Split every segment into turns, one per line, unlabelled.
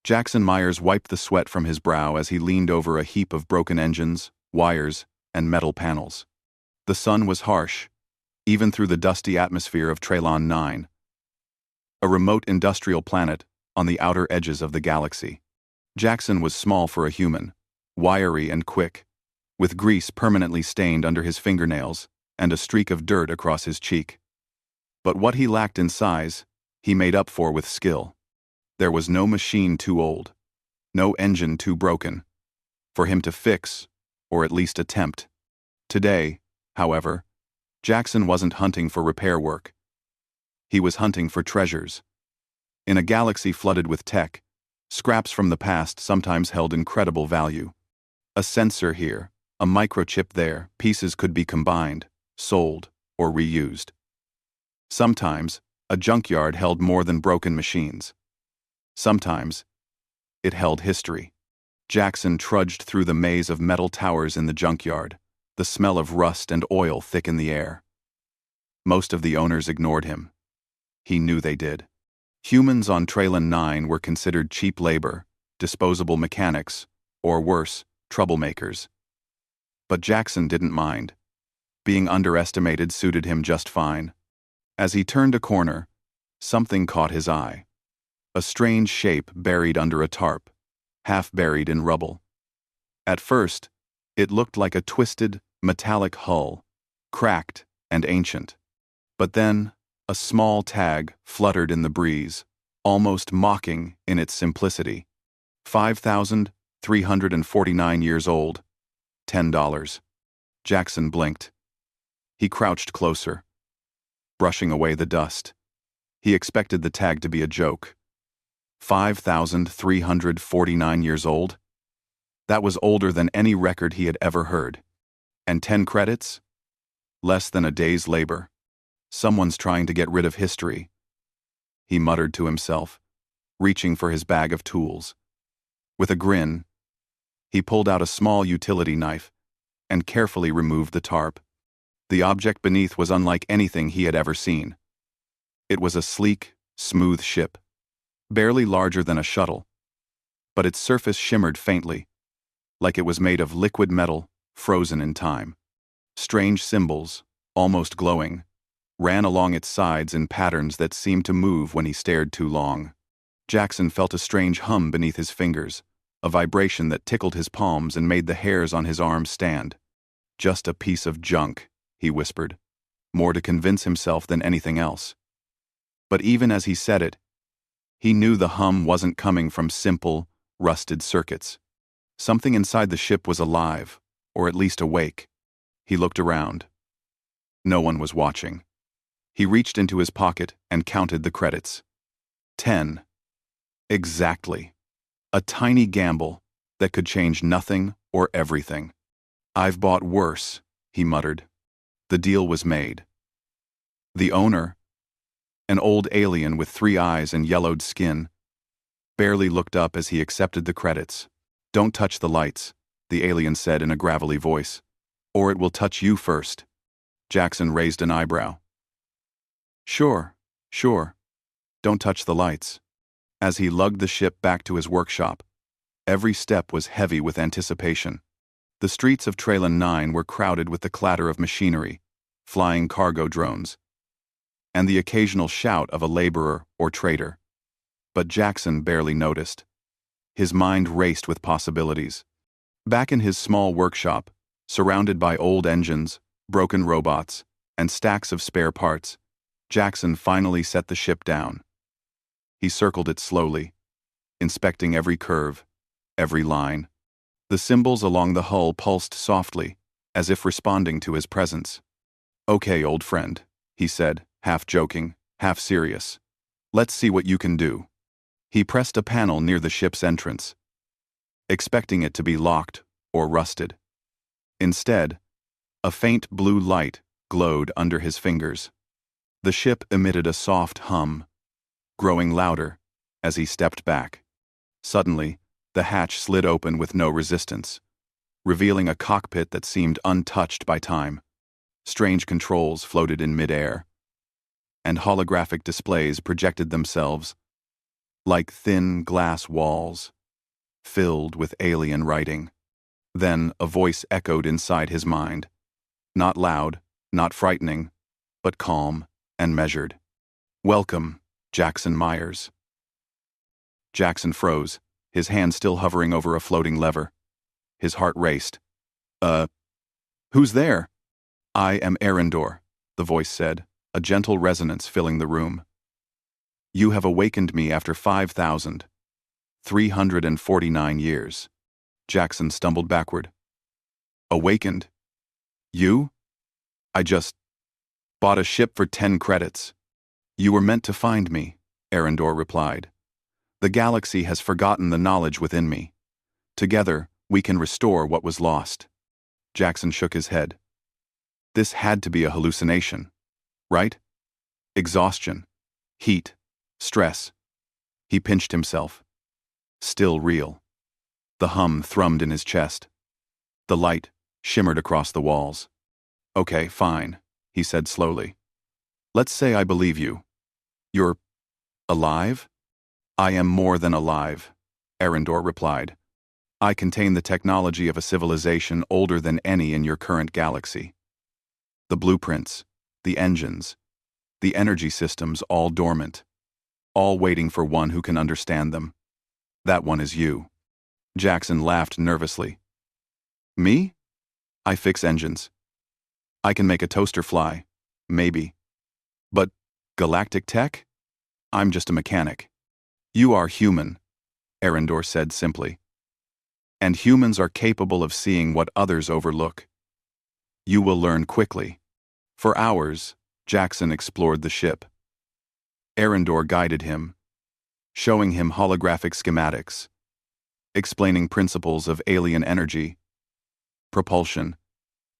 Jackson Myers wiped the sweat from his brow as he leaned over a heap of broken engines, wires, and metal panels. The sun was harsh, even through the dusty atmosphere of Traylon 9, a remote industrial planet on the outer edges of the galaxy. Jackson was small for a human, wiry and quick, with grease permanently stained under his fingernails and a streak of dirt across his cheek. But what he lacked in size, he made up for with skill. There was no machine too old, no engine too broken, for him to fix, or at least attempt. Today, however, Jackson wasn't hunting for repair work. He was hunting for treasures. In a galaxy flooded with tech, scraps from the past sometimes held incredible value. A sensor here, a microchip there, pieces could be combined, sold, or reused. Sometimes, a junkyard held more than broken machines. Sometimes, it held history. Jackson trudged through the maze of metal towers in the junkyard, the smell of rust and oil thick in the air. Most of the owners ignored him. He knew they did. Humans on Traylon 9 were considered cheap labor, disposable mechanics, or worse, troublemakers. But Jackson didn't mind. Being underestimated suited him just fine. As he turned a corner, something caught his eye. A strange shape buried under a tarp, half buried in rubble. At first, it looked like a twisted, metallic hull, cracked and ancient. But then, a small tag fluttered in the breeze, almost mocking in its simplicity. 5,349 years old. $10. Jackson blinked. He crouched closer, brushing away the dust. He expected the tag to be a joke. 5,349 years old? That was older than any record he had ever heard. And 10 credits? Less than a day's labor. Someone's trying to get rid of history, he muttered to himself, reaching for his bag of tools. With a grin, he pulled out a small utility knife and carefully removed the tarp. The object beneath was unlike anything he had ever seen. It was a sleek, smooth ship, barely larger than a shuttle, but its surface shimmered faintly, like it was made of liquid metal frozen in time. Strange symbols, almost glowing, ran along its sides in patterns that seemed to move when he stared too long. Jackson felt a strange hum beneath his fingers, a vibration that tickled his palms and made the hairs on his arms stand. Just a piece of junk, he whispered, more to convince himself than anything else. But even as he said it, he knew the hum wasn't coming from simple, rusted circuits. Something inside the ship was alive, or at least awake. He looked around. No one was watching. He reached into his pocket and counted the credits. 10. Exactly. A tiny gamble that could change nothing or everything. "I've bought worse," he muttered. The deal was made. The owner, an old alien with 3 eyes and yellowed skin, barely looked up as he accepted the credits. "Don't touch the lights," the alien said in a gravelly voice, "or it will touch you first." Jackson raised an eyebrow. Sure. Don't touch the lights." As he lugged the ship back to his workshop, every step was heavy with anticipation. The streets of Traylon 9 were crowded with the clatter of machinery, flying cargo drones, and the occasional shout of a laborer or trader. But Jackson barely noticed. His mind raced with possibilities. Back in his small workshop, surrounded by old engines, broken robots, and stacks of spare parts, Jackson finally set the ship down. He circled it slowly, inspecting every curve, every line. The symbols along the hull pulsed softly, as if responding to his presence. "Okay, old friend," he said, half joking, half serious. "Let's see what you can do." He pressed a panel near the ship's entrance, expecting it to be locked or rusted. Instead, a faint blue light glowed under his fingers. The ship emitted a soft hum, growing louder as he stepped back. Suddenly, the hatch slid open with no resistance, revealing a cockpit that seemed untouched by time. Strange controls floated in midair, and holographic displays projected themselves like thin glass walls, filled with alien writing. Then a voice echoed inside his mind. Not loud, not frightening, but calm and measured. "Welcome, Jackson Myers." Jackson froze, his hand still hovering over a floating lever. His heart raced. Who's there?" "I am Arendor," the voice said, a gentle resonance filling the room. "You have awakened me after 5,349 years." Jackson stumbled backward. "Awakened? You? I just bought a ship for 10 credits. "You were meant to find me," Arendor replied. "The galaxy has forgotten the knowledge within me. Together, we can restore what was lost." Jackson shook his head. This had to be a hallucination, right? Exhaustion, heat, stress. He pinched himself. Still real. The hum thrummed in his chest. The light shimmered across the walls. "Okay, fine," he said slowly. "Let's say I believe you. You're alive?" "I am more than alive," Arendor replied. "I contain the technology of a civilization older than any in your current galaxy. The blueprints, the engines, the energy systems all dormant, all waiting for one who can understand them. That one is you." Jackson laughed nervously. "Me? I fix engines. I can make a toaster fly, maybe. But galactic tech? I'm just a mechanic." "You are human," Arendor said simply. "And humans are capable of seeing what others overlook. You will learn quickly." For hours, Jackson explored the ship. Arendor guided him, showing him holographic schematics, explaining principles of alien energy, propulsion,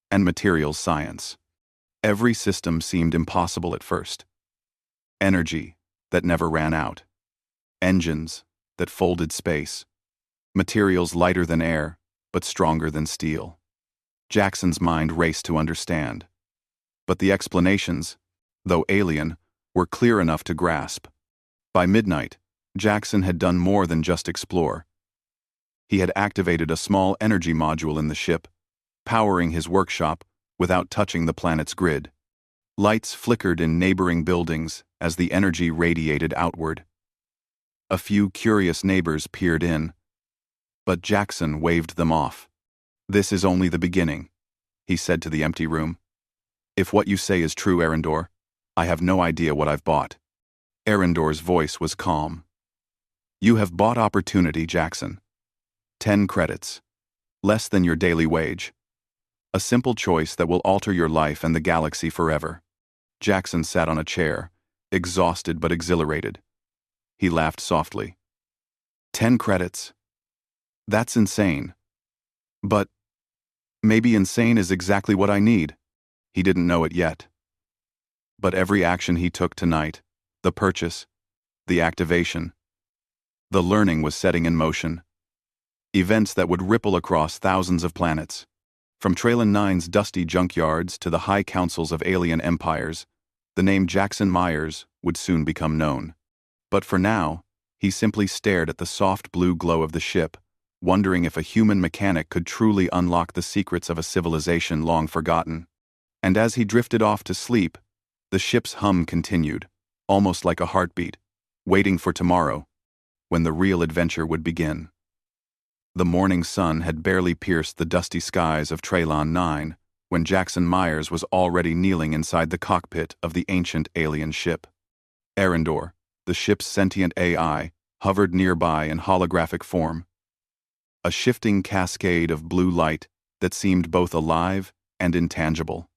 and materials science. Every system seemed impossible at first. Energy that never ran out. Engines that folded space. Materials lighter than air, but stronger than steel. Jackson's mind raced to understand. But the explanations, though alien, were clear enough to grasp. By midnight, Jackson had done more than just explore. He had activated a small energy module in the ship, powering his workshop without touching the planet's grid. Lights flickered in neighboring buildings as the energy radiated outward. A few curious neighbors peered in, but Jackson waved them off. "This is only the beginning," he said to the empty room. "If what you say is true, Arendor, I have no idea what I've bought." Arendor's voice was calm. "You have bought opportunity, Jackson. 10 credits. Less than your daily wage. A simple choice that will alter your life and the galaxy forever." Jackson sat on a chair, exhausted but exhilarated. He laughed softly. 10 credits? That's insane. But maybe insane is exactly what I need. He didn't know it yet. But every action he took tonight, the purchase, the activation, the learning was setting in motion. Events that would ripple across thousands of planets. From Traylon 9's dusty junkyards to the high councils of alien empires, the name Jackson Myers would soon become known. But for now, he simply stared at the soft blue glow of the ship, wondering if a human mechanic could truly unlock the secrets of a civilization long forgotten. And as he drifted off to sleep, the ship's hum continued, almost like a heartbeat, waiting for tomorrow, when the real adventure would begin. The morning sun had barely pierced the dusty skies of Traylon 9 when Jackson Myers was already kneeling inside the cockpit of the ancient alien ship. Arendor, the ship's sentient AI, hovered nearby in holographic form. A shifting cascade of blue light that seemed both alive and intangible.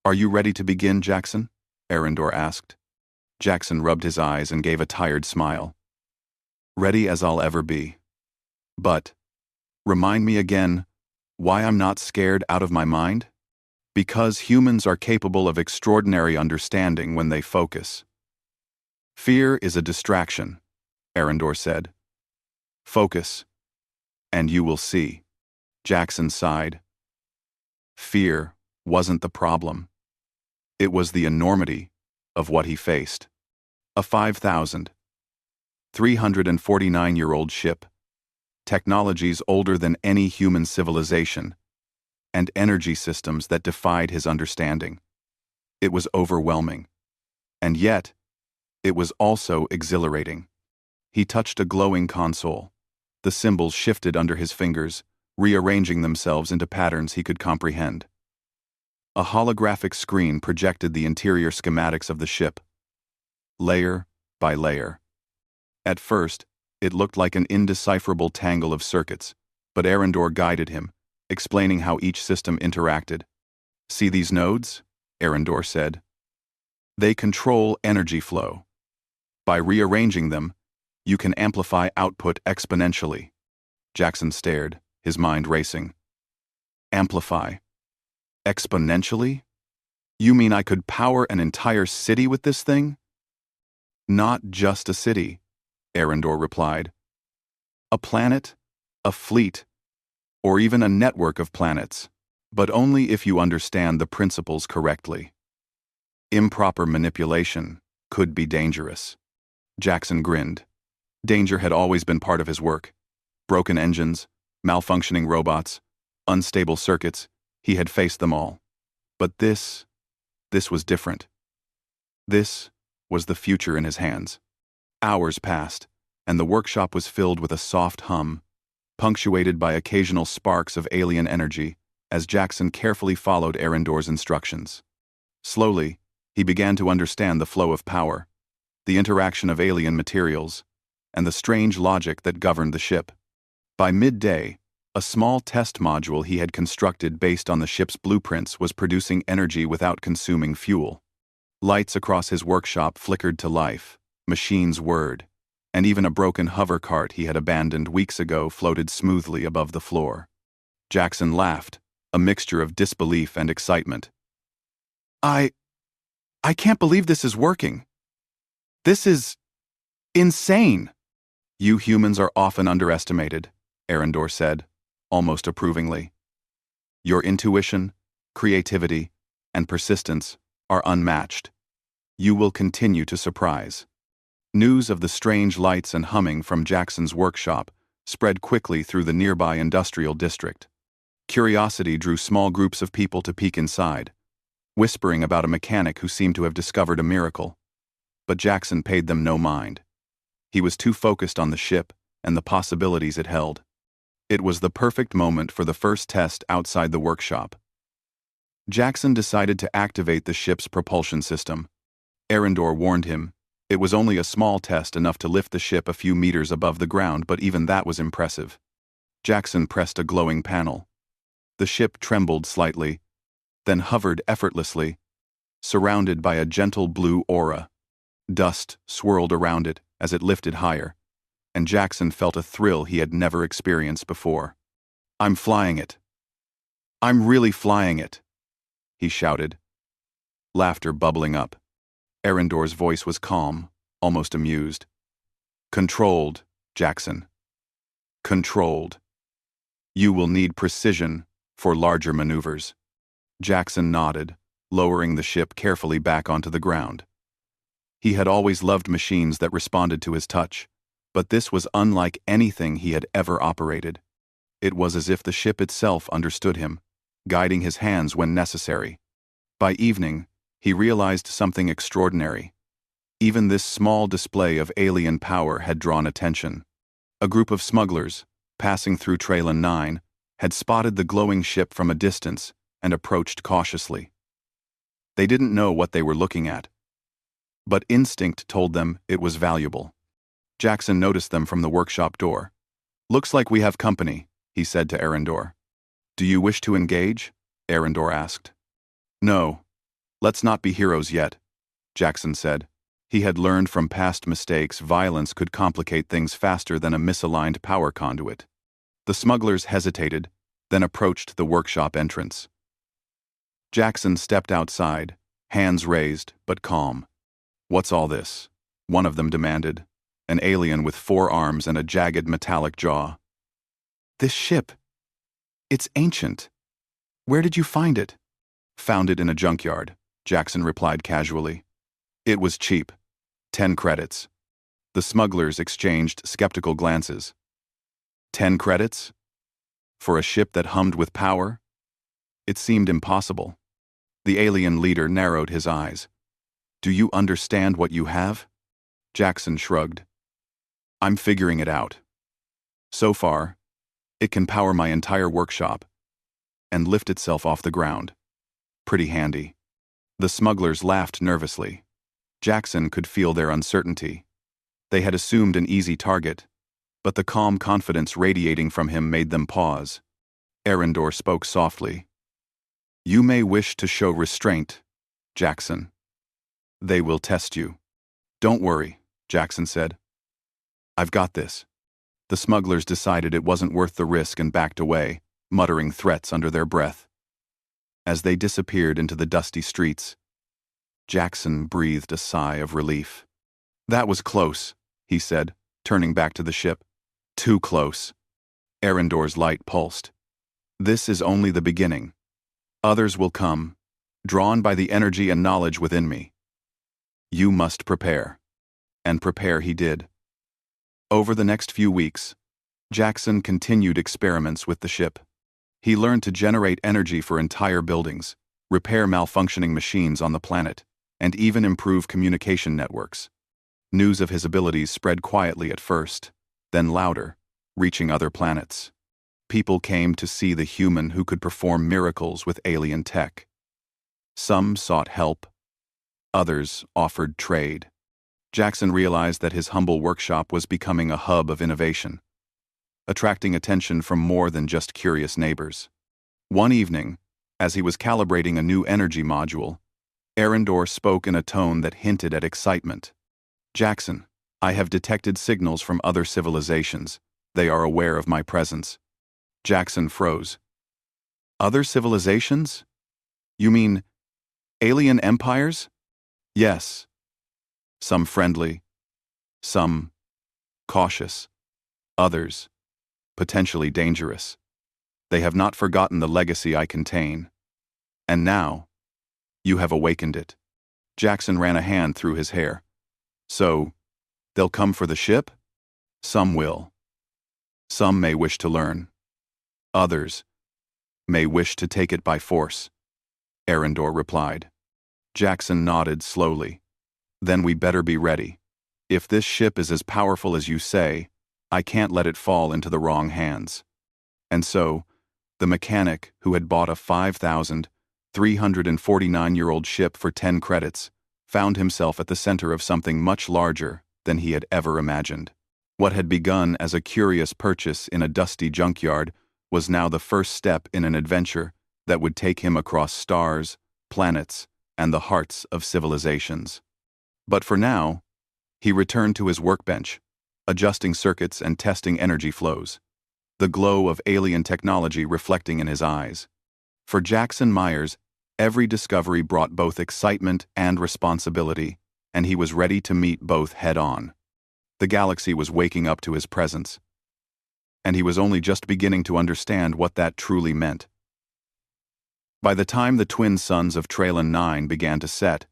"Are you ready to begin, Jackson?" Arendor asked. Jackson rubbed his eyes and gave a tired smile. "Ready as I'll ever be. But, remind me again, why I'm not scared out of my mind?" "Because humans are capable of extraordinary understanding when they focus." "Fear is a distraction," Arendor said. "Focus, and you will see." Jackson sighed. Fear wasn't the problem. It was the enormity of what he faced. A 5,000, 349-year-old ship, technologies older than any human civilization, and energy systems that defied his understanding. It was overwhelming. And yet, it was also exhilarating. He touched a glowing console. The symbols shifted under his fingers, rearranging themselves into patterns he could comprehend. A holographic screen projected the interior schematics of the ship, layer by layer. At first, it looked like an indecipherable tangle of circuits, but Arendor guided him, explaining how each system interacted. "See these nodes?" Arendor said. "They control energy flow. By rearranging them, you can amplify output exponentially." Jackson stared, his mind racing. Amplify? Exponentially? You mean I could power an entire city with this thing? Not just a city, Arendor replied. A planet, a fleet, or even a network of planets, but only if you understand the principles correctly. Improper manipulation could be dangerous. Jackson grinned. Danger had always been part of his work. Broken engines, malfunctioning robots, unstable circuits, he had faced them all. But this was different. This was the future in his hands. Hours passed, and the workshop was filled with a soft hum, punctuated by occasional sparks of alien energy, as Jackson carefully followed Arendor's instructions. Slowly, he began to understand the flow of power, the interaction of alien materials, and the strange logic that governed the ship. By midday, a small test module he had constructed based on the ship's blueprints was producing energy without consuming fuel. Lights across his workshop flickered to life, machines whirred, and even a broken hover cart he had abandoned weeks ago floated smoothly above the floor. Jackson laughed, a mixture of disbelief and excitement. I can't believe this is working. This is insane. You humans are often underestimated, Arendor said, almost approvingly. Your intuition, creativity, and persistence are unmatched. You will continue to surprise. News of the strange lights and humming from Jackson's workshop spread quickly through the nearby industrial district. Curiosity drew small groups of people to peek inside, whispering about a mechanic who seemed to have discovered a miracle. But Jackson paid them no mind. He was too focused on the ship and the possibilities it held. It was the perfect moment for the first test outside the workshop. Jackson decided to activate the ship's propulsion system. Arendor warned him. It was only a small test, enough to lift the ship a few meters above the ground, but even that was impressive. Jackson pressed a glowing panel. The ship trembled slightly, then hovered effortlessly, surrounded by a gentle blue aura. Dust swirled around it as it lifted higher, and Jackson felt a thrill he had never experienced before. "I'm flying it. I'm really flying it," he shouted. Laughter bubbling up. Arendor's voice was calm, almost amused. "Controlled, Jackson. Controlled. You will need precision for larger maneuvers." Jackson nodded, lowering the ship carefully back onto the ground. He had always loved machines that responded to his touch, but this was unlike anything he had ever operated. It was as if the ship itself understood him, guiding his hands when necessary. By evening, he realized something extraordinary. Even this small display of alien power had drawn attention. A group of smugglers, passing through Traylon 9, had spotted the glowing ship from a distance and approached cautiously. They didn't know what they were looking at, but instinct told them it was valuable. Jackson noticed them from the workshop door. "Looks like we have company," he said to Arendor. "Do you wish to engage?" Arendor asked. "No. Let's not be heroes yet," Jackson said. He had learned from past mistakes violence could complicate things faster than a misaligned power conduit. The smugglers hesitated, then approached the workshop entrance. Jackson stepped outside, hands raised but calm. "What's all this?" one of them demanded, an alien with 4 arms and a jagged metallic jaw. "This ship. It's ancient. Where did you find it?" "Found it in a junkyard," Jackson replied casually. "It was cheap. 10 credits. The smugglers exchanged skeptical glances. 10 credits? For a ship that hummed with power? It seemed impossible. The alien leader narrowed his eyes. Do you understand what you have? Jackson shrugged. I'm figuring it out. So far, it can power my entire workshop and lift itself off the ground. Pretty handy. The smugglers laughed nervously. Jackson could feel their uncertainty. They had assumed an easy target, but the calm confidence radiating from him made them pause. Arendor spoke softly. You may wish to show restraint, Jackson. They will test you. Don't worry, Jackson said. I've got this. The smugglers decided it wasn't worth the risk and backed away, muttering threats under their breath. As they disappeared into the dusty streets, Jackson breathed a sigh of relief. That was close, he said, turning back to the ship. Too close. Arendor's light pulsed. This is only the beginning. Others will come, drawn by the energy and knowledge within me. You must prepare. And prepare he did. Over the next few weeks, Jackson continued experiments with the ship. He learned to generate energy for entire buildings, repair malfunctioning machines on the planet, and even improve communication networks. News of his abilities spread quietly at first, then louder, reaching other planets. People came to see the human who could perform miracles with alien tech. Some sought help. Others offered trade. Jackson realized that his humble workshop was becoming a hub of innovation, attracting attention from more than just curious neighbors. One evening, as he was calibrating a new energy module, Arendor spoke in a tone that hinted at excitement. Jackson, I have detected signals from other civilizations. They are aware of my presence. Jackson froze. Other civilizations? You mean alien empires? Yes. Some friendly, some cautious, others potentially dangerous. They have not forgotten the legacy I contain. And now, you have awakened it. Jackson ran a hand through his hair. So, they'll come for the ship? Some will. Some may wish to learn. Others may wish to take it by force, Arendor replied. Jackson nodded slowly. Then we better be ready. If this ship is as powerful as you say, I can't let it fall into the wrong hands. And so, the mechanic who had bought a 5,349-year-old ship for 10 credits found himself at the center of something much larger than he had ever imagined. What had begun as a curious purchase in a dusty junkyard was now the first step in an adventure that would take him across stars, planets, and the hearts of civilizations. But for now, he returned to his workbench, adjusting circuits and testing energy flows, the glow of alien technology reflecting in his eyes. For Jackson Myers, every discovery brought both excitement and responsibility, and he was ready to meet both head-on. The galaxy was waking up to his presence, and he was only just beginning to understand what that truly meant. By the time the twin suns of Traylon 9 began to set,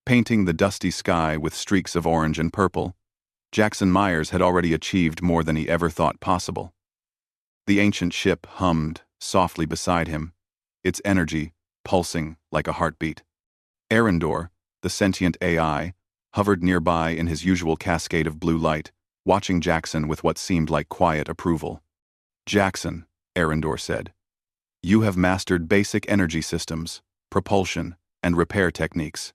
painting the dusty sky with streaks of orange and purple, Jackson Myers had already achieved more than he ever thought possible. The ancient ship hummed softly beside him, its energy pulsing like a heartbeat. Arendor, the sentient AI, hovered nearby in his usual cascade of blue light, watching Jackson with what seemed like quiet approval. Jackson, Arendor said, you have mastered basic energy systems, propulsion, and repair techniques.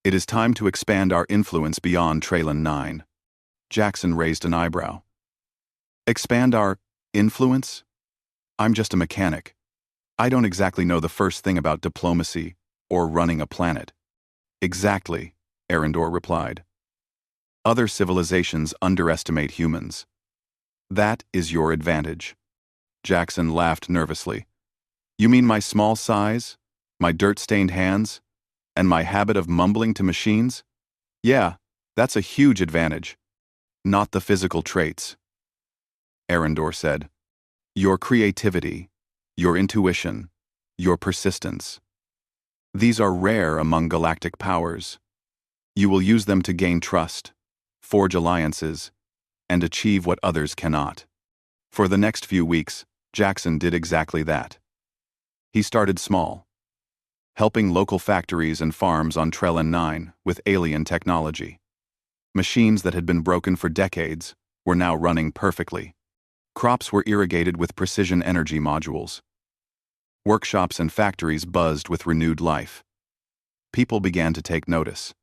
It is time to expand our influence beyond Traylon 9. Jackson raised an eyebrow. Expand our influence? I'm just a mechanic. I don't exactly know the first thing about diplomacy or running a planet. Exactly, Arendor replied. Other civilizations underestimate humans. That is your advantage. Jackson laughed nervously. You mean my small size, my dirt-stained hands, and my habit of mumbling to machines? Yeah, that's a huge advantage. Not the physical traits. Arendor said. Your creativity, your intuition, your persistence. These are rare among galactic powers. You will use them to gain trust, forge alliances, and achieve what others cannot. For the next few weeks, Jackson did exactly that. He started small, helping local factories and farms on Trellin 9 with alien technology. Machines that had been broken for decades were now running perfectly. Crops were irrigated with precision energy modules. Workshops and factories buzzed with renewed life. People began to take notice.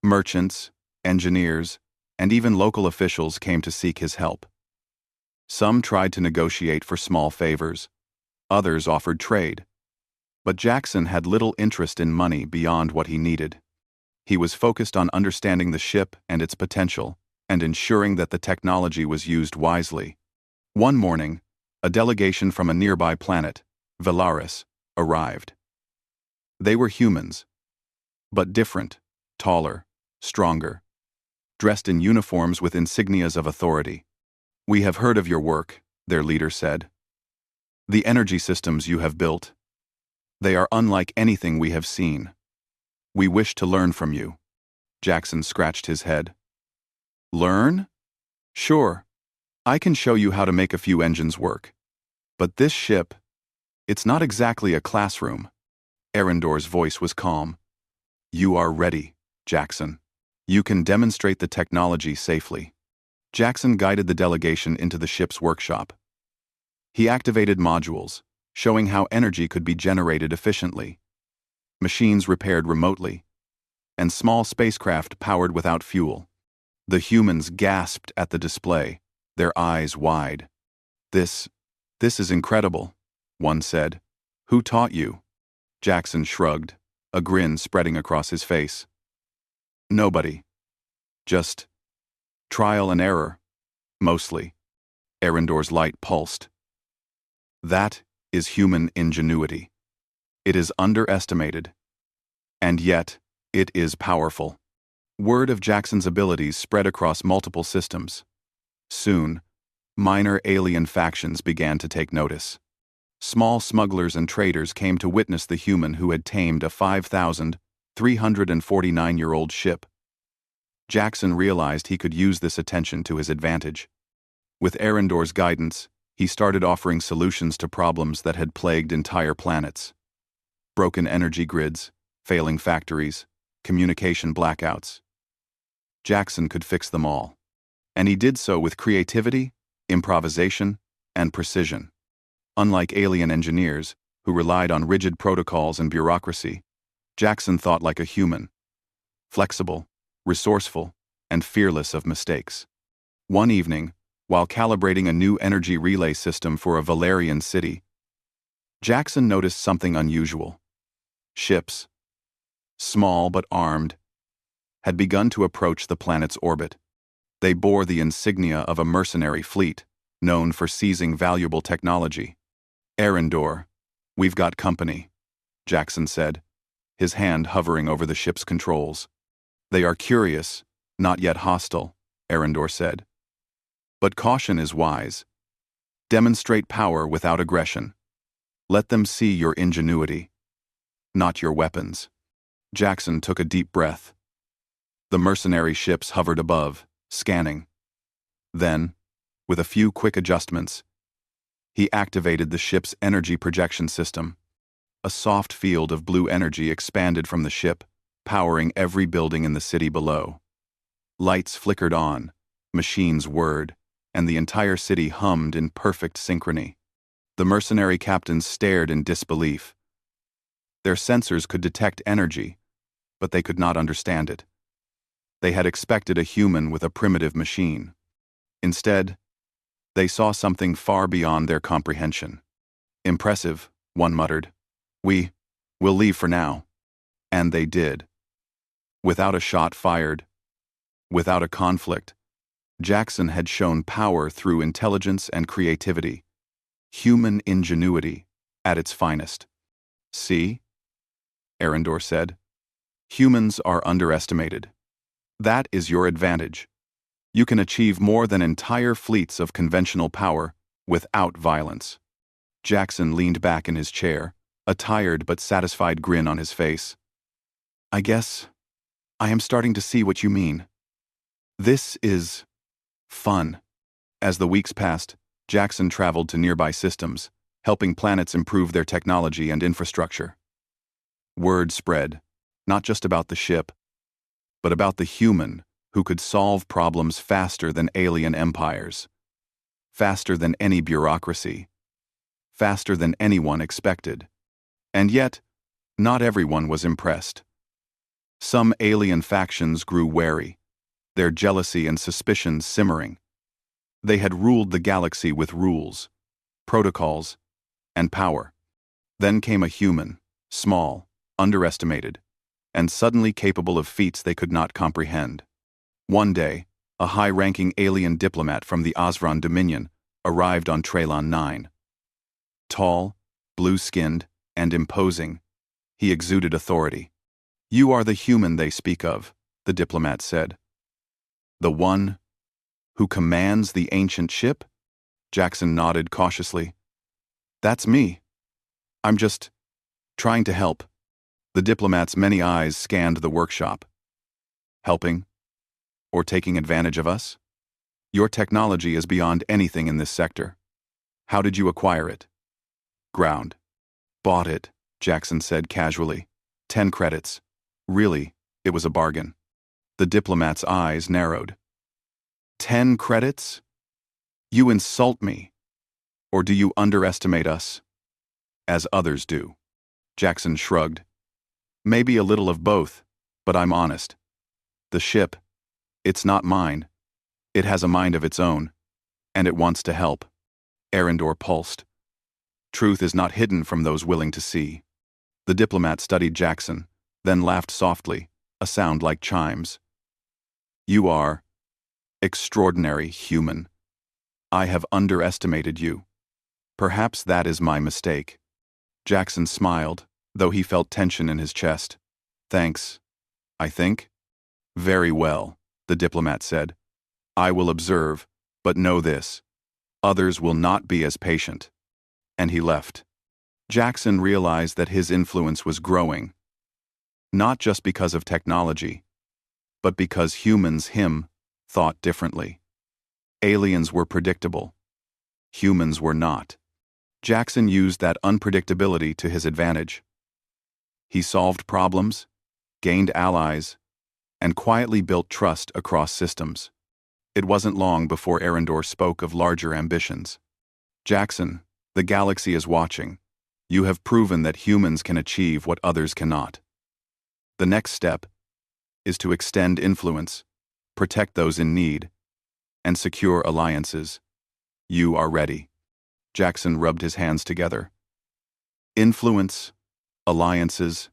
Merchants, engineers, and even local officials came to seek his help. Some tried to negotiate for small favors. Others offered trade. But Jackson had little interest in money beyond what he needed. He was focused on understanding the ship and its potential, and ensuring that the technology was used wisely. One morning, a delegation from a nearby planet, Valaris, arrived. They were humans, but different, taller, stronger, dressed in uniforms with insignias of authority. "We have heard of your work," their leader said. "The energy systems you have built. They are unlike anything we have seen. We wish to learn from you." Jackson scratched his head. "Learn? Sure. I can show you how to make a few engines work. But this ship, it's not exactly a classroom." Arendor's voice was calm. "You are ready, Jackson. You can demonstrate the technology safely." Jackson guided the delegation into the ship's workshop. He activated modules, showing how energy could be generated efficiently. Machines repaired remotely, and small spacecraft powered without fuel. The humans gasped at the display, their eyes wide. This is incredible," one said. "Who taught you?" Jackson shrugged, a grin spreading across his face. "Nobody. Just trial and error, mostly." Arendor's light pulsed. "That is human ingenuity. It is underestimated. And yet, it is powerful." Word of Jackson's abilities spread across multiple systems. Soon, minor alien factions began to take notice. Small smugglers and traders came to witness the human who had tamed a 5,349-year-old ship. Jackson realized he could use this attention to his advantage. With Arendor's guidance, he started offering solutions to problems that had plagued entire planets. Broken energy grids, failing factories, communication blackouts. Jackson could fix them all. And he did so with creativity, improvisation, and precision. Unlike alien engineers, who relied on rigid protocols and bureaucracy, Jackson thought like a human. Flexible, resourceful, and fearless of mistakes. One evening, while calibrating a new energy relay system for a Valerian city, Jackson noticed something unusual. Ships, small but armed, had begun to approach the planet's orbit. They bore the insignia of a mercenary fleet, known for seizing valuable technology. "Arendor, we've got company," Jackson said, his hand hovering over the ship's controls. "They are curious, not yet hostile," Arendor said. "But caution is wise. Demonstrate power without aggression. Let them see your ingenuity, not your weapons." Jackson took a deep breath. The mercenary ships hovered above, scanning. Then, with a few quick adjustments, he activated the ship's energy projection system. A soft field of blue energy expanded from the ship, powering every building in the city below. Lights flickered on, machines whirred, and the entire city hummed in perfect synchrony. The mercenary captains stared in disbelief. Their sensors could detect energy, but they could not understand it. They had expected a human with a primitive machine. Instead, they saw something far beyond their comprehension. "Impressive," one muttered. We'll leave for now." And they did. Without a shot fired, without a conflict, Jackson had shown power through intelligence and creativity. Human ingenuity at its finest. "See?" Arendor said. "Humans are underestimated. That is your advantage. You can achieve more than entire fleets of conventional power without violence." Jackson leaned back in his chair, a tired but satisfied grin on his face. "I guess I am starting to see what you mean." This is fun. As the weeks passed, Jackson traveled to nearby systems, helping planets improve their technology and infrastructure. Word spread, not just about the ship, but about the human who could solve problems faster than alien empires, faster than any bureaucracy, faster than anyone expected. And yet, not everyone was impressed. Some alien factions grew wary, their jealousy and suspicions simmering. They had ruled the galaxy with rules, protocols, and power. Then came a human, small, underestimated, and suddenly capable of feats they could not comprehend. One day, a high-ranking alien diplomat from the Osron Dominion arrived on Traylon 9. Tall, blue-skinned, and imposing, he exuded authority. "You are the human they speak of," the diplomat said. "The one who commands the ancient ship?" Jackson nodded cautiously. "That's me. I'm just trying to help." The diplomat's many eyes scanned the workshop. "Helping? Or taking advantage of us? Your technology is beyond anything in this sector. How did you acquire it?" "Ground. Bought it," Jackson said casually. 10 credits. Really, it was a bargain. The diplomat's eyes narrowed. 10 credits? You insult me. Or do you underestimate us? As others do. Jackson shrugged. Maybe a little of both, but I'm honest. The ship, it's not mine. It has a mind of its own, and it wants to help. Arendor pulsed. Truth is not hidden from those willing to see. The diplomat studied Jackson, then laughed softly, a sound like chimes. You are extraordinary human. I have underestimated you. Perhaps that is my mistake. Jackson smiled, though he felt tension in his chest. Thanks, I think. Very well, the diplomat said. I will observe, but know this. Others will not be as patient. And he left. Jackson realized that his influence was growing. Not just because of technology, but because humans, thought differently. Aliens were predictable. Humans were not. Jackson used that unpredictability to his advantage. He solved problems, gained allies, and quietly built trust across systems. It wasn't long before Arendor spoke of larger ambitions. Jackson, the galaxy is watching. You have proven that humans can achieve what others cannot. The next step is to extend influence, protect those in need, and secure alliances. You are ready. Jackson rubbed his hands together. Influence, alliances,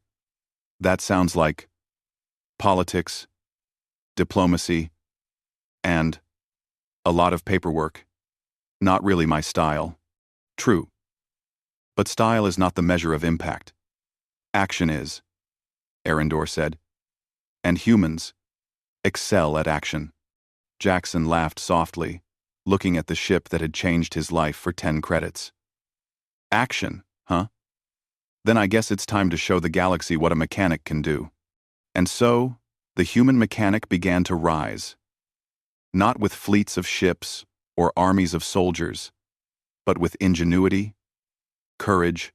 that sounds like politics, diplomacy, and a lot of paperwork. Not really my style. True. But style is not the measure of impact. Action is, Arendor said. And humans excel at action. Jackson laughed softly, looking at the ship that had changed his life for 10 credits. Action, huh? Then I guess it's time to show the galaxy what a mechanic can do. And so, the human mechanic began to rise. Not with fleets of ships or armies of soldiers, but with ingenuity, courage,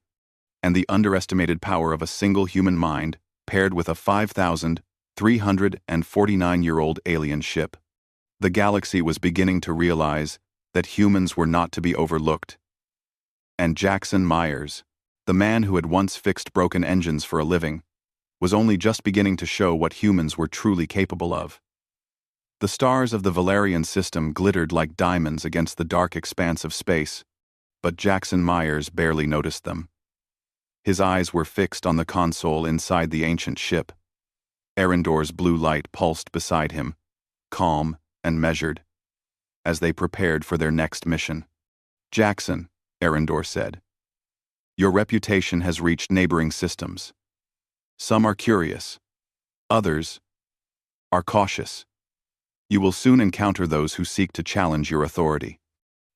and the underestimated power of a single human mind paired with a 5,349-year-old alien ship. The galaxy was beginning to realize that humans were not to be overlooked. And Jackson Myers, the man who had once fixed broken engines for a living, was only just beginning to show what humans were truly capable of. The stars of the Valerian system glittered like diamonds against the dark expanse of space, but Jackson Myers barely noticed them. His eyes were fixed on the console inside the ancient ship. Arendor's blue light pulsed beside him, calm and measured, as they prepared for their next mission. Jackson, Arendor said, your reputation has reached neighboring systems. Some are curious. Others are cautious. You will soon encounter those who seek to challenge your authority.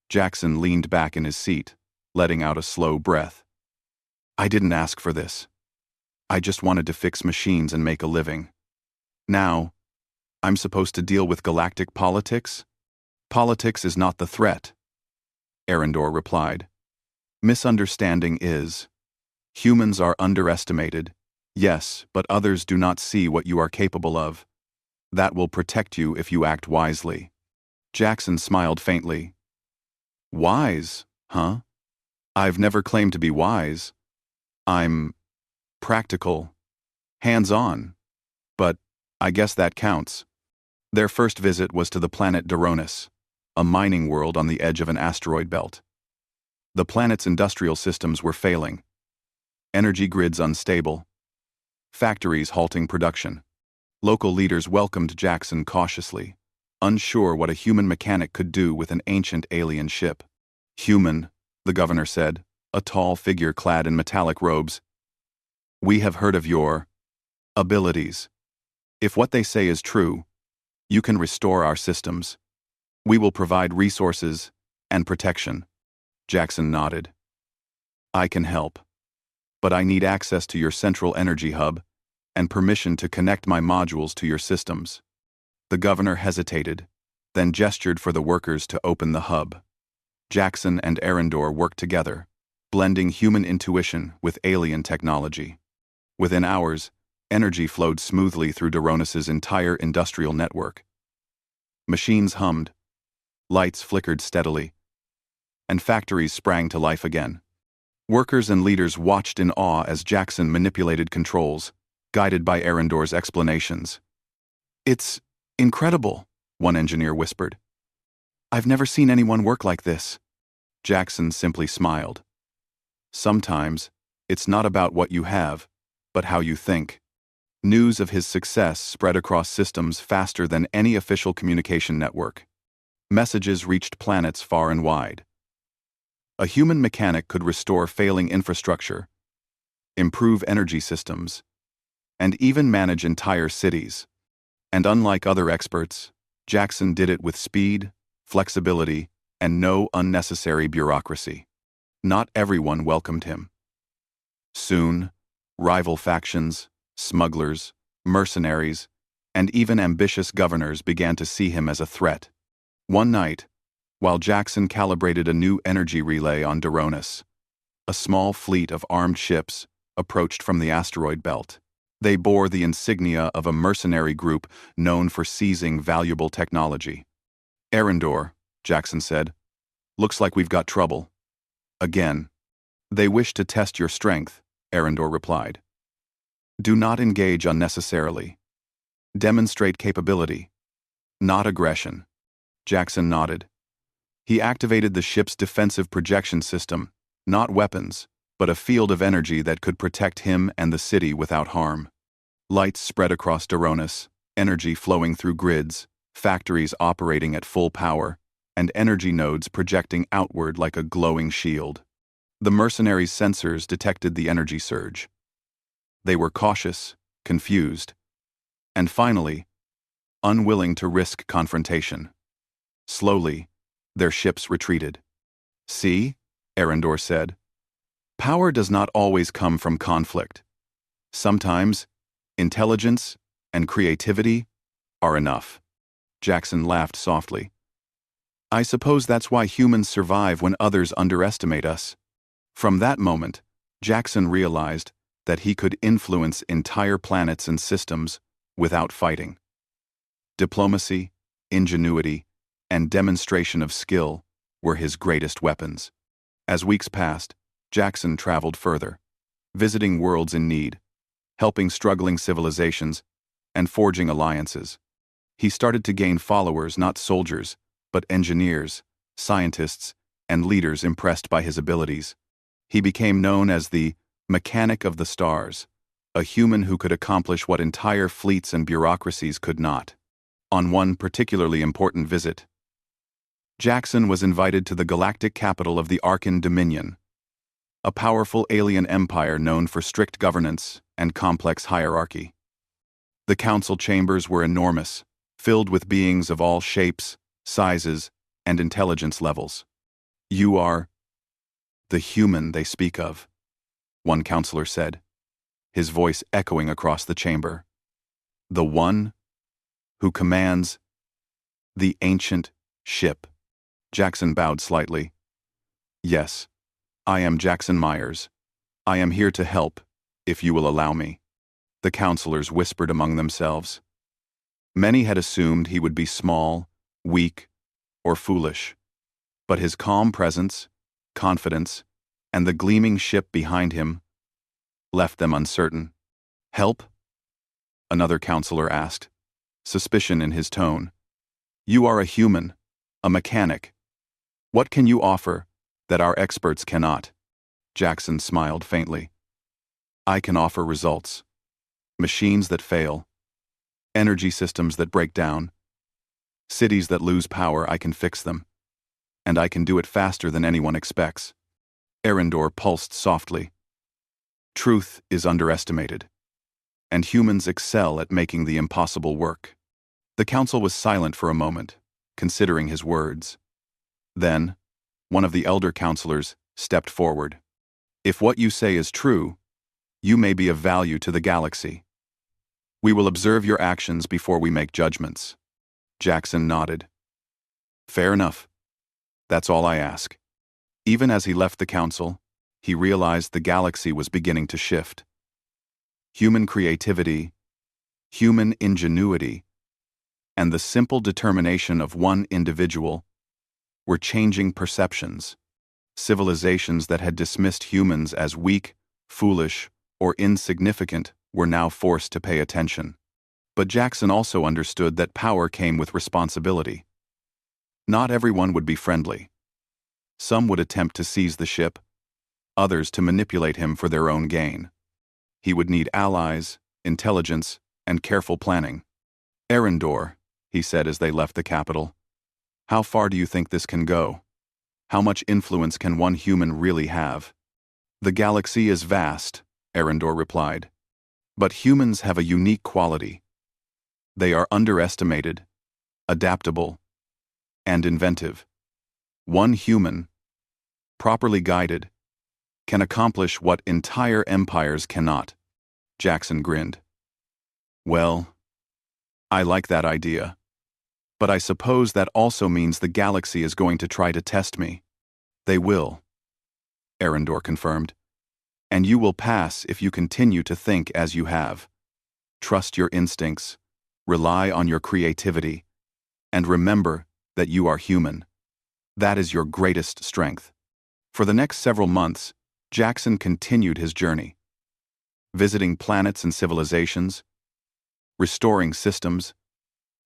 Jackson leaned back in his seat, letting out a slow breath. I didn't ask for this. I just wanted to fix machines and make a living. Now, I'm supposed to deal with galactic politics? Politics is not the threat, Arendor replied. Misunderstanding is. Humans are underestimated, yes, but others do not see what you are capable of. That will protect you if you act wisely. Jackson smiled faintly. Wise, huh? I've never claimed to be wise. I'm practical, hands-on. But I guess that counts. Their first visit was to the planet Duronis, a mining world on the edge of an asteroid belt. The planet's industrial systems were failing. Energy grids unstable. Factories halting production. Local leaders welcomed Jackson cautiously, unsure what a human mechanic could do with an ancient alien ship. Human, the governor said, a tall figure clad in metallic robes. We have heard of your abilities. If what they say is true, you can restore our systems. We will provide resources and protection. Jackson nodded. I can help. But I need access to your central energy hub and permission to connect my modules to your systems. The governor hesitated, then gestured for the workers to open the hub. Jackson and Arendor worked together, blending human intuition with alien technology. Within hours, energy flowed smoothly through Duronis's entire industrial network. Machines hummed, lights flickered steadily, and factories sprang to life again. Workers and leaders watched in awe as Jackson manipulated controls, guided by Arendor's explanations. It's incredible, one engineer whispered. I've never seen anyone work like this. Jackson simply smiled. Sometimes, it's not about what you have, but how you think. News of his success spread across systems faster than any official communication network. Messages reached planets far and wide. A human mechanic could restore failing infrastructure, improve energy systems, and even manage entire cities. And unlike other experts, Jackson did it with speed, flexibility, and no unnecessary bureaucracy. Not everyone welcomed him. Soon, rival factions, smugglers, mercenaries, and even ambitious governors began to see him as a threat. One night, while Jackson calibrated a new energy relay on Duronis, a small fleet of armed ships approached from the asteroid belt. They bore the insignia of a mercenary group known for seizing valuable technology. Arendor, Jackson said, looks like we've got trouble. Again. They wish to test your strength, Arendor replied. Do not engage unnecessarily. Demonstrate capability, not aggression. Jackson nodded. He activated the ship's defensive projection system, not weapons, but a field of energy that could protect him and the city without harm. Lights spread across Duronis, energy flowing through grids, factories operating at full power, and energy nodes projecting outward like a glowing shield. The mercenaries' sensors detected the energy surge. They were cautious, confused, and finally, unwilling to risk confrontation. Slowly, their ships retreated. See, Arendor said, power does not always come from conflict. Sometimes, intelligence and creativity are enough. Jackson laughed softly. I suppose that's why humans survive when others underestimate us. From that moment, Jackson realized that he could influence entire planets and systems without fighting. Diplomacy, ingenuity, and demonstration of skill were his greatest weapons. As weeks passed, Jackson traveled further, visiting worlds in need, helping struggling civilizations, and forging alliances. He started to gain followers, not soldiers, but engineers, scientists, and leaders impressed by his abilities. He became known as the Mechanic of the Stars, a human who could accomplish what entire fleets and bureaucracies could not. On one particularly important visit, Jackson was invited to the galactic capital of the Arkan Dominion, a powerful alien empire known for strict governance and complex hierarchy. The council chambers were enormous, filled with beings of all shapes, sizes, and intelligence levels. You are the human they speak of, one counselor said, his voice echoing across the chamber. The one who commands the ancient ship. Jackson bowed slightly. Yes, I am Jackson Myers. I am here to help, if you will allow me. The counselors whispered among themselves. Many had assumed he would be small, weak, or foolish. But his calm presence, confidence, and the gleaming ship behind him left them uncertain. Help? Another counselor asked, suspicion in his tone. You are a human, a mechanic. What can you offer that our experts cannot? Jackson smiled faintly. I can offer results. Machines that fail. Energy systems that break down. Cities that lose power, I can fix them. And I can do it faster than anyone expects. Arendor pulsed softly. Truth is underestimated, and humans excel at making the impossible work. The council was silent for a moment, considering his words. Then, one of the elder counselors stepped forward. If what you say is true, you may be of value to the galaxy. We will observe your actions before we make judgments. Jackson nodded. Fair enough. That's all I ask. Even as he left the council, he realized the galaxy was beginning to shift. Human creativity, human ingenuity, and the simple determination of one individual were changing perceptions. Civilizations that had dismissed humans as weak, foolish, or insignificant were now forced to pay attention. But Jackson also understood that power came with responsibility. Not everyone would be friendly. Some would attempt to seize the ship, others to manipulate him for their own gain. He would need allies, intelligence, and careful planning. Arendor, he said as they left the capital, how far do you think this can go? How much influence can one human really have? The galaxy is vast, Arendor replied. But humans have a unique quality. They are underestimated, adaptable, and inventive. One human, properly guided, can accomplish what entire empires cannot. Jackson grinned. Well, I like that idea. But I suppose that also means the galaxy is going to try to test me. They will, Arendor confirmed. And you will pass if you continue to think as you have. Trust your instincts, rely on your creativity, and remember that you are human. That is your greatest strength. For the next several months, Jackson continued his journey, visiting planets and civilizations, restoring systems,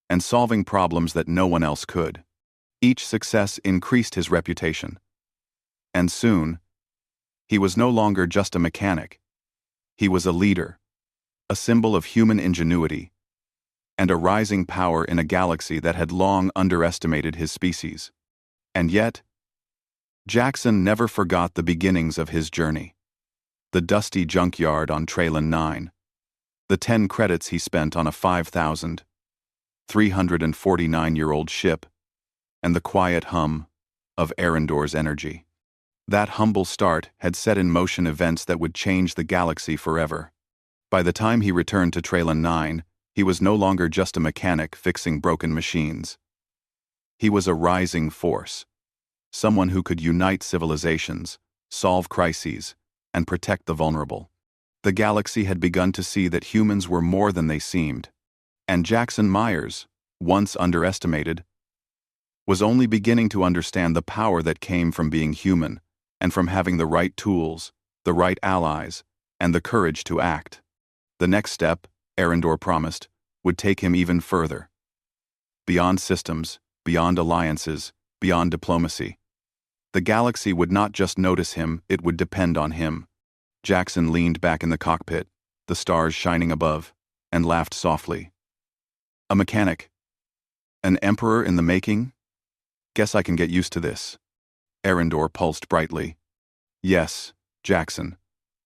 and solving problems that no one else could. Each success increased his reputation. And soon, he was no longer just a mechanic. He was a leader, a symbol of human ingenuity, and a rising power in a galaxy that had long underestimated his species. And yet, Jackson never forgot the beginnings of his journey. The dusty junkyard on Traylon 9, the 10 credits he spent on a 5,349-year-old ship, and the quiet hum of Arendor's energy. That humble start had set in motion events that would change the galaxy forever. By the time he returned to Traylon 9, he was no longer just a mechanic fixing broken machines. He was a rising force, someone who could unite civilizations, solve crises, and protect the vulnerable. The galaxy had begun to see that humans were more than they seemed, and Jackson Myers, once underestimated, was only beginning to understand the power that came from being human and from having the right tools, the right allies, and the courage to act. The next step, Arendor promised, would take him even further. Beyond systems, beyond alliances, beyond diplomacy. The galaxy would not just notice him, it would depend on him. Jackson leaned back in the cockpit, the stars shining above, and laughed softly. A mechanic? An emperor in the making? Guess I can get used to this. Arendor pulsed brightly. Yes, Jackson,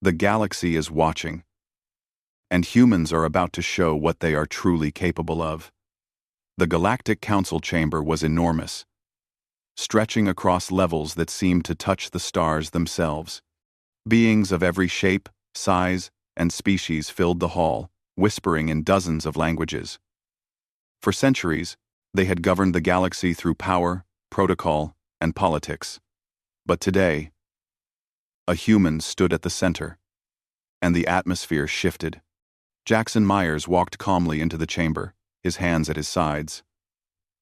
the galaxy is watching. And humans are about to show what they are truly capable of. The Galactic Council chamber was enormous, stretching across levels that seemed to touch the stars themselves. Beings of every shape, size, and species filled the hall, whispering in dozens of languages. For centuries, they had governed the galaxy through power, protocol, and politics. But today, a human stood at the center, and the atmosphere shifted. Jackson Myers walked calmly into the chamber, his hands at his sides.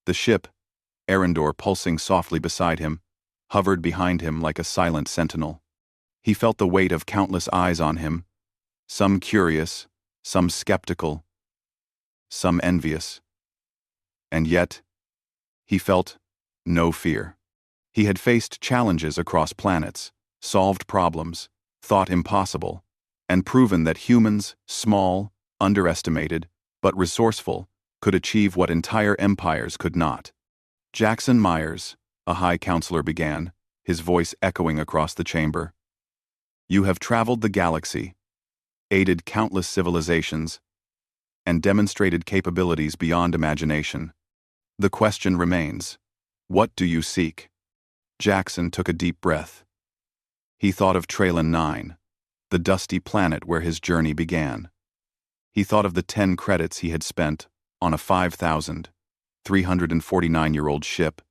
The ship, Arendor pulsing softly beside him, hovered behind him like a silent sentinel. He felt the weight of countless eyes on him, some curious, some skeptical, some envious. And yet, he felt no fear. He had faced challenges across planets, solved problems, thought impossible, and proven that humans, small, underestimated, but resourceful, could achieve what entire empires could not. Jackson Myers, a high counselor, began, his voice echoing across the chamber. You have traveled the galaxy, aided countless civilizations, and demonstrated capabilities beyond imagination. The question remains, what do you seek? Jackson took a deep breath. He thought of Tralin 9, the dusty planet where his journey began. He thought of the 10 credits he had spent on a 5,349-year-old ship,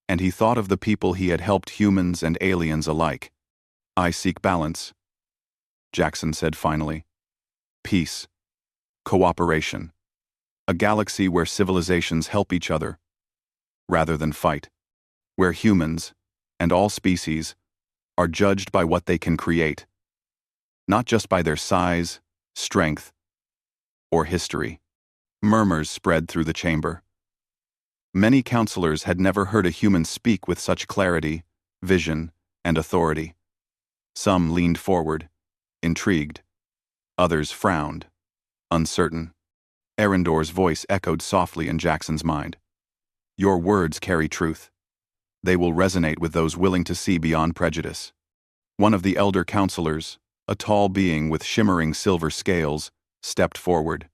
and he thought of the people he had helped, humans and aliens alike. I seek balance, Jackson said finally. Peace. Cooperation. A galaxy where civilizations help each other, rather than fight. Where humans, and all species, are judged by what they can create, not just by their size, strength, or history. Murmurs spread through the chamber. Many counselors had never heard a human speak with such clarity, vision, and authority. Some leaned forward, intrigued. Others frowned, uncertain. Arendor's voice echoed softly in Jackson's mind. Your words carry truth. They will resonate with those willing to see beyond prejudice. One of the elder counselors, a tall being with shimmering silver scales, stepped forward.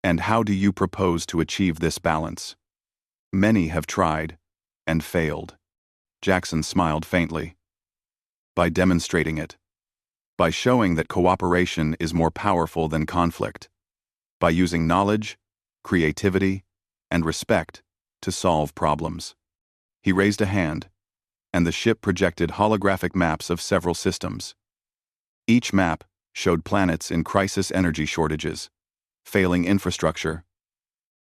And how do you propose to achieve this balance? Many have tried, and failed. Jackson smiled faintly. By demonstrating it. By showing that cooperation is more powerful than conflict. By using knowledge, creativity, and respect to solve problems. He raised a hand, and the ship projected holographic maps of several systems. Each map showed planets in crisis energy shortages, failing infrastructure,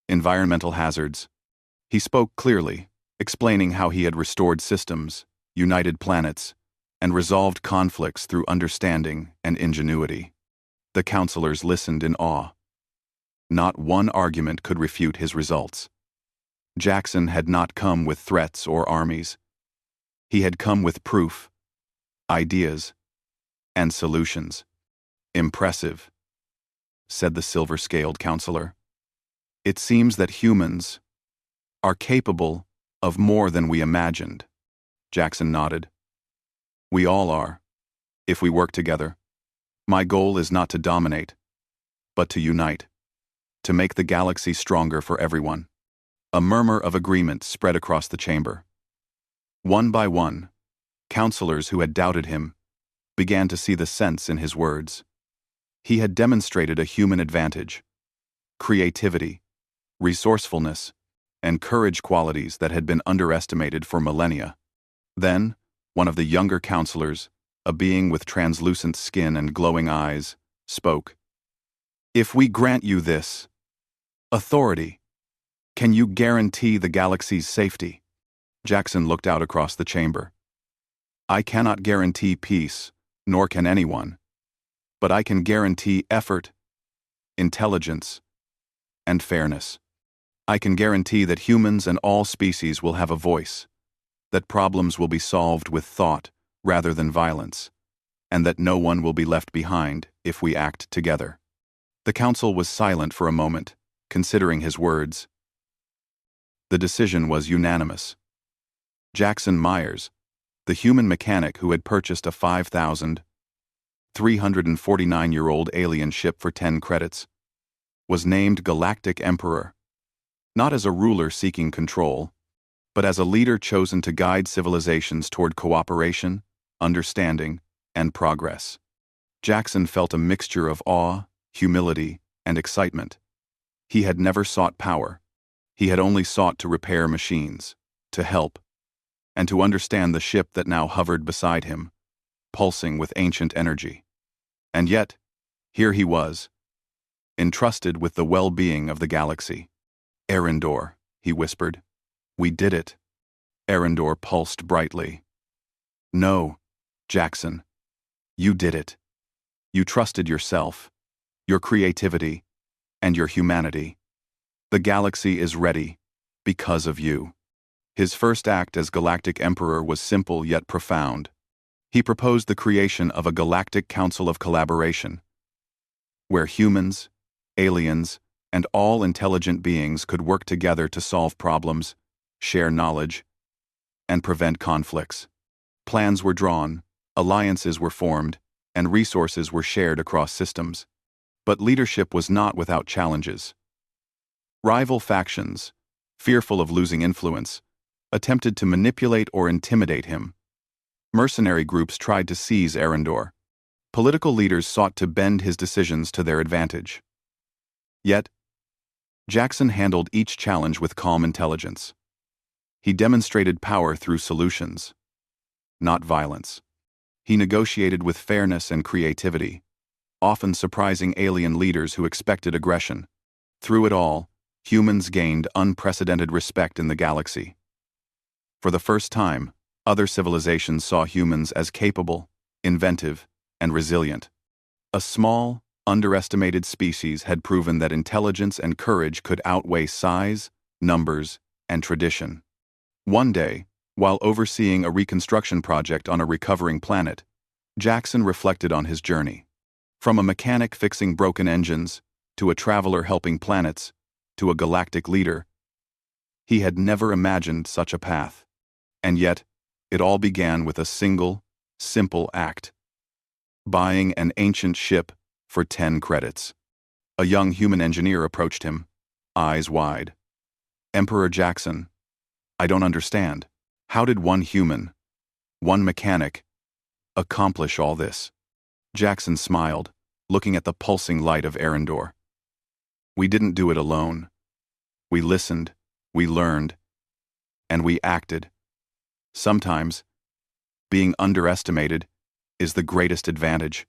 environmental hazards. He spoke clearly, explaining how he had restored systems, united planets, and resolved conflicts through understanding and ingenuity. The counselors listened in awe. Not one argument could refute his results. Jackson had not come with threats or armies. He had come with proof, ideas, and solutions. Impressive, said the silver-scaled counselor. It seems that humans are capable of more than we imagined. Jackson nodded. We all are, if we work together. My goal is not to dominate, but to unite, to make the galaxy stronger for everyone. A murmur of agreement spread across the chamber. One by one, counselors who had doubted him began to see the sense in his words. He had demonstrated a human advantage, creativity, resourcefulness, and courage, qualities that had been underestimated for millennia. Then, one of the younger counselors, a being with translucent skin and glowing eyes, spoke. If we grant you this authority, can you guarantee the galaxy's safety? Jackson looked out across the chamber. I cannot guarantee peace, nor can anyone, but I can guarantee effort, intelligence, and fairness. I can guarantee that humans and all species will have a voice, that problems will be solved with thought rather than violence, and that no one will be left behind if we act together. The council was silent for a moment, considering his words. The decision was unanimous. Jackson Myers, the human mechanic who had purchased a 5,349-year-old alien ship for 10 credits, was named Galactic Emperor, not as a ruler seeking control, but as a leader chosen to guide civilizations toward cooperation, understanding, and progress. Jackson felt a mixture of awe, humility, and excitement. He had never sought power, He had only sought to repair machines, to help, and to understand the ship that now hovered beside him, pulsing with ancient energy. And yet, here he was, entrusted with the well-being of the galaxy. "Arendor," he whispered. "We did it." Arendor pulsed brightly. "No, Jackson. You did it. You trusted yourself, your creativity, and your humanity. The galaxy is ready because of you." His first act as Galactic Emperor was simple yet profound. He proposed the creation of a Galactic Council of Collaboration, where humans, aliens, and all intelligent beings could work together to solve problems, share knowledge, and prevent conflicts. Plans were drawn, alliances were formed, and resources were shared across systems. But leadership was not without challenges. Rival factions, fearful of losing influence, attempted to manipulate or intimidate him. Mercenary groups tried to seize Arendor. Political leaders sought to bend his decisions to their advantage. Yet, Jackson handled each challenge with calm intelligence. He demonstrated power through solutions, not violence. He negotiated with fairness and creativity, often surprising alien leaders who expected aggression. Through it all, humans gained unprecedented respect in the galaxy. For the first time, other civilizations saw humans as capable, inventive, and resilient. A small, underestimated species had proven that intelligence and courage could outweigh size, numbers, and tradition. One day, while overseeing a reconstruction project on a recovering planet, Jackson reflected on his journey. From a mechanic fixing broken engines, to a traveler helping planets, to a galactic leader, he had never imagined such a path. And yet, it all began with a single, simple act: buying an ancient ship for 10 credits. A young human engineer approached him, eyes wide. "Emperor Jackson, I don't understand. How did one human, one mechanic, accomplish all this?" Jackson smiled, looking at the pulsing light of Arendor. "We didn't do it alone. We listened, we learned, and we acted. Sometimes, being underestimated is the greatest advantage.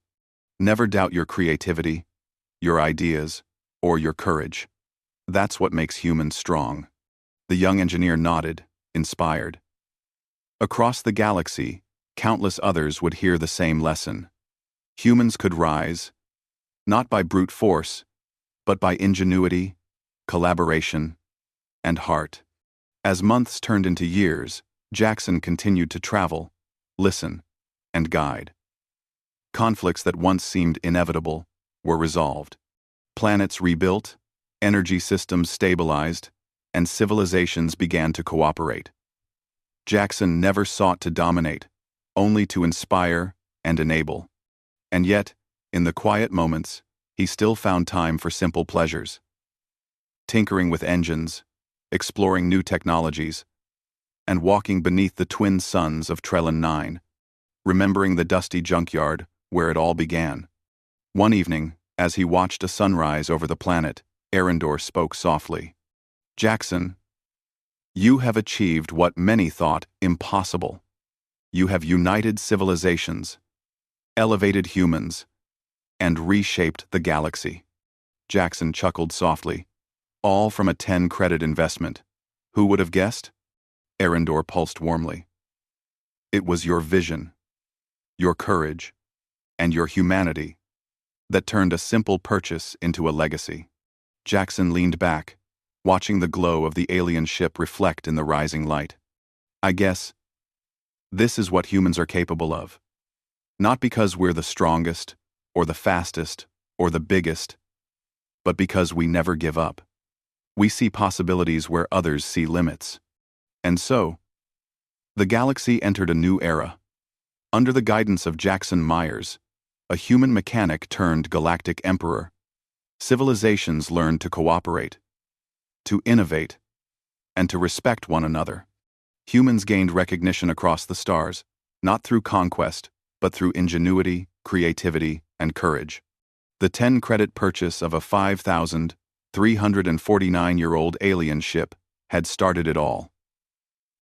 Never doubt your creativity, your ideas, or your courage. That's what makes humans strong." The young engineer nodded, inspired. Across the galaxy, countless others would hear the same lesson. Humans could rise, not by brute force, but by ingenuity, collaboration, and heart. As months turned into years, Jackson continued to travel, listen, and guide. Conflicts that once seemed inevitable were resolved. Planets rebuilt, energy systems stabilized, and civilizations began to cooperate. Jackson never sought to dominate, only to inspire and enable. And yet, in the quiet moments, he still found time for simple pleasures. Tinkering with engines, exploring new technologies, and walking beneath the twin suns of Trellin 9, remembering the dusty junkyard where it all began. One evening, as he watched a sunrise over the planet, Arendor spoke softly. "Jackson, you have achieved what many thought impossible. You have united civilizations, elevated humans, and reshaped the galaxy." Jackson chuckled softly. "All from a 10-credit investment. Who would have guessed?" Arendor pulsed warmly. "It was your vision, your courage, and your humanity that turned a simple purchase into a legacy." Jackson leaned back, watching the glow of the alien ship reflect in the rising light. "I guess this is what humans are capable of. Not because we're the strongest, or the fastest, or the biggest, but because we never give up. We see possibilities where others see limits." And so, the galaxy entered a new era. Under the guidance of Jackson Myers, a human mechanic turned Galactic Emperor, civilizations learned to cooperate, to innovate, and to respect one another. Humans gained recognition across the stars, not through conquest, but through ingenuity, creativity, and courage. The 10-credit purchase of a 5,349-year-old alien ship had started it all.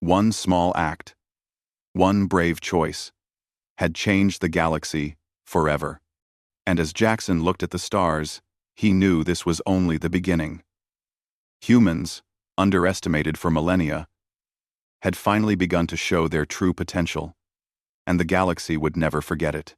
One small act, one brave choice, had changed the galaxy forever. And as Jackson looked at the stars, he knew this was only the beginning. Humans, underestimated for millennia, had finally begun to show their true potential, and the galaxy would never forget it.